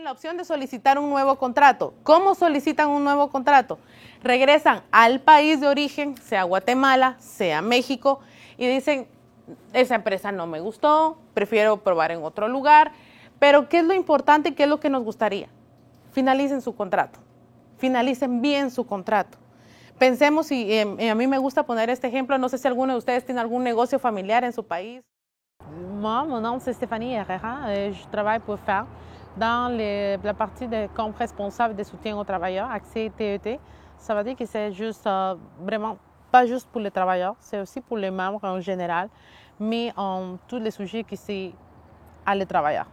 la opción de solicitar un nuevo contrato. ¿Cómo solicitan un nuevo contrato? Regresan al país de origen, sea Guatemala, sea México, y dicen, esa empresa no me gustó, prefiero probar en otro lugar, pero ¿qué es lo importante y qué es lo que nos gustaría? Finalicen su contrato, finalicen bien su contrato. Pensemos, y a mí me gusta poner este ejemplo, no sé si alguno de ustedes tiene algún negocio familiar en su país. Moi, mon nom, c'est Stéphanie Herrera. Je travaille pour FER dans la partie de compte responsable de soutien aux travailleurs, accès TET. Ça veut dire que c'est juste vraiment pas juste pour les travailleurs, c'est aussi pour les membres en général, mais en tous les sujets que c'est à les travailleurs.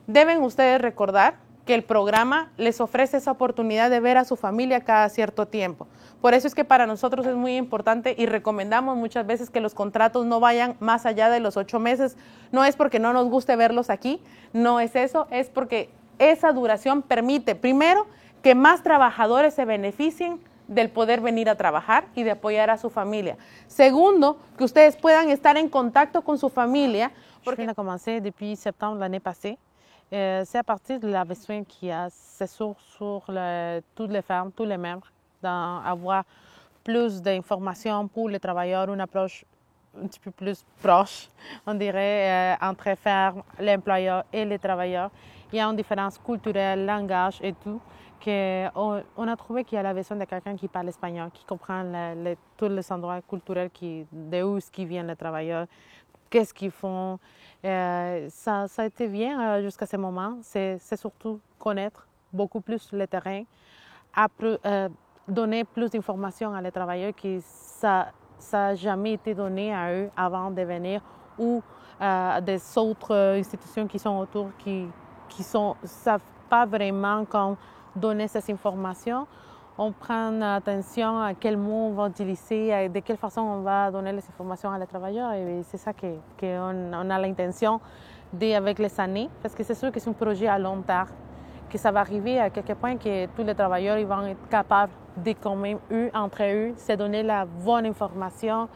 Deben ustedes recordar que el programa les ofrece esa oportunidad de ver a su familia cada cierto tiempo. Por eso es que para nosotros es muy importante y recomendamos muchas veces que los contratos no vayan más allá de los 8 meses. No es porque no nos guste verlos aquí, no es eso, es porque esa duración permite, primero, que más trabajadores se beneficien del poder venir a trabajar y de apoyar a su familia. Segundo, que ustedes puedan estar en contacto con su familia. Porque... Je viens de commencer depuis septembre de l'année passée. C'est à partir de la besoin qu'il y a, c'est sur toutes les fermes, tous les membres, d'avoir plus d'informations pour les travailleurs, une approche un petit peu plus proche, on dirait, entre fermes, l'employeur et les travailleurs. Il y a une différence culturelle, langage et tout, qu'on a trouvé qu'il y a la besoin de quelqu'un qui parle espagnol, qui comprend tous les endroits culturels d'où viennent les travailleurs, qu'est-ce qu'ils font. Ça a été bien jusqu'à ce moment. C'est surtout connaître beaucoup plus le terrain, donner plus d'informations à les travailleurs que ça n'a jamais été donné à eux avant de venir ou des autres institutions qui sont autour qui ne savent pas vraiment comment donner ces informations. On prend attention à quel mot on va utiliser, de quelle façon on va donner les informations à les travailleurs. Et c'est ça qu'on a l'intention avec les années, parce que c'est sûr que c'est un projet à long terme, que ça va arriver à quelque point que tous les travailleurs ils vont être capables de quand même, entre eux, se donner la bonne information,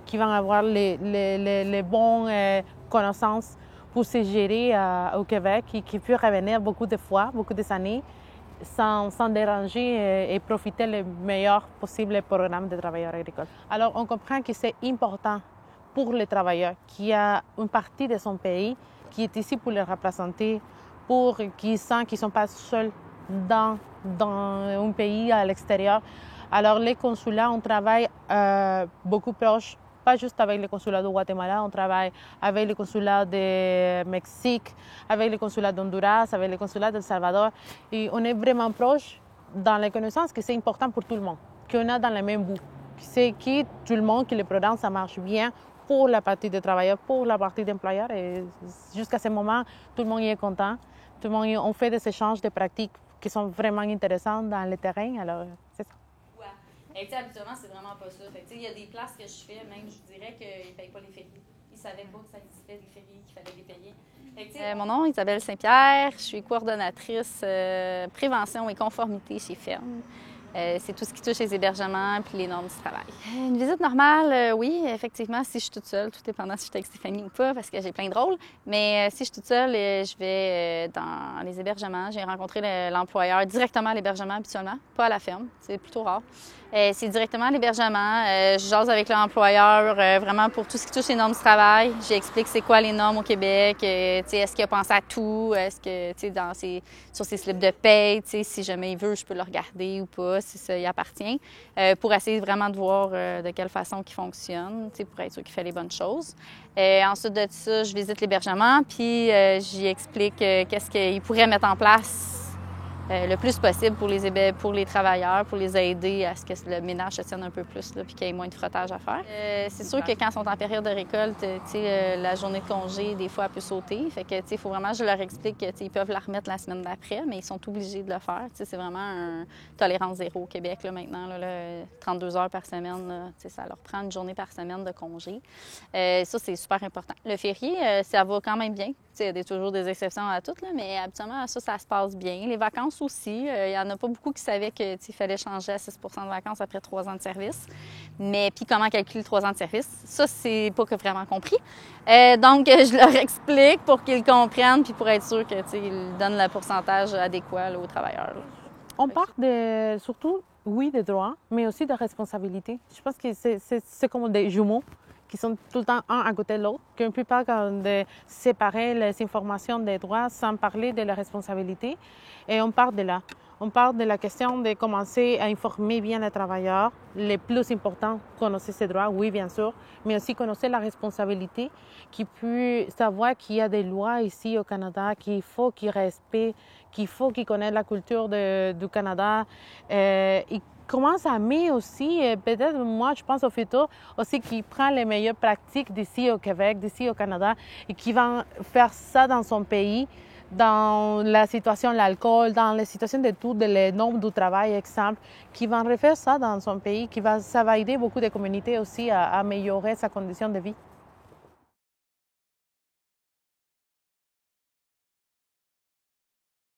qu'ils vont avoir les bonnes connaissances pour se gérer au Québec et qui peuvent revenir beaucoup de fois, beaucoup des années, sans déranger et profiter le meilleur possible programme de travailleurs agricoles. Alors, on comprend que c'est important pour les travailleurs qu'il y a une partie de son pays qui est ici pour les représenter, pour qu'ils sentent qu'ils ne sont pas seuls dans un pays à l'extérieur. Alors, les consulats, on travaille beaucoup proche, pas juste avec le consulat du Guatemala, on travaille avec le consulat de Mexique, avec le consulat d'Honduras, avec le consulat d'El Salvador. Et on est vraiment proche dans la connaissance que c'est important pour tout le monde, qu'on a dans le même bout. C'est que tout le monde, que le programme, ça marche bien pour la partie des travailleurs, pour la partie d'employeurs. Et jusqu'à ce moment, tout le monde y est content. Tout le monde, on fait des échanges de pratiques qui sont vraiment intéressants dans le terrain. Alors, c'est ça. Et habituellement, c'est vraiment pas ça. Il y a des places que je fais, même, je dirais qu'ils ne payent pas les fériés. Ils ne savaient pas que ça existait des fériés, qu'il fallait les payer. Mon nom est Isabelle Saint-Pierre. Je suis coordonnatrice prévention et conformité chez Ferme. C'est tout ce qui touche les hébergements et les normes du travail. Une visite normale, oui, effectivement, si je suis toute seule, tout dépendant si je suis avec Stéphanie ou pas, parce que j'ai plein de rôles. Mais si je suis toute seule, je vais dans les hébergements. J'ai rencontré l'employeur directement à l'hébergement habituellement, pas à la ferme. C'est plutôt rare. C'est directement à l'hébergement. Je jase avec l'employeur vraiment pour tout ce qui touche les normes du travail. J'explique c'est quoi les normes au Québec. Est-ce qu'il a pensé à tout? Est-ce que sur ses slips de paye, si jamais il veut, je peux le regarder ou pas, si ça y appartient, pour essayer vraiment de voir de quelle façon il fonctionne, pour être sûr qu'il fait les bonnes choses. Ensuite de ça, je visite l'hébergement, puis j'y explique qu'est-ce qu'il pourrait mettre en place le plus possible pour les travailleurs, pour les aider à ce que le ménage se tienne un peu plus, là, puis qu'il y ait moins de frottage à faire. C'est sûr que quand ils sont en période de récolte, la journée de congé, des fois, elle peut sauter. Fait que, il faut vraiment que je leur explique qu'ils peuvent la remettre la semaine d'après, mais ils sont obligés de le faire. C'est vraiment un tolérance zéro au Québec là, maintenant. Là, 32 heures par semaine, là, ça leur prend une journée par semaine de congé. Ça, c'est super important. Le férié, ça va quand même bien. Il y a toujours des exceptions à tout, là, mais habituellement, ça se passe bien. Les vacances vacances aussi. Il n'y en a pas beaucoup qui savaient qu'il fallait changer à 6 % de vacances après 3 ans de service. Mais puis comment calculer 3 ans de service, ça, c'est pas vraiment compris. Donc, je leur explique pour qu'ils comprennent puis pour être sûr qu'ils donnent le pourcentage adéquat là, aux travailleurs. Là. On parle surtout, oui, des droits, mais aussi de responsabilités. Je pense que c'est comme des jumeaux qui sont tout le temps un à côté de l'autre, qu'on ne peut pas séparer les informations des droits sans parler de la responsabilité. Et on part de là. On parle de la question de commencer à informer bien les travailleurs. Le plus important, connaître ses droits, oui, bien sûr, mais aussi connaître la responsabilité, qui peut savoir qu'il y a des lois ici au Canada, qu'il faut qu'ils respectent, qu'il faut qu'ils connaissent la culture du Canada. Et commence à mettre aussi, peut-être moi, je pense au futur, aussi qui prend les meilleures pratiques d'ici au Québec, d'ici au Canada, et qui va faire ça dans son pays, dans la situation de l'alcool, dans la situation de tout, le nombre du travail, exemple, qui va refaire ça dans son pays, ça va aider beaucoup de communautés aussi à améliorer sa condition de vie.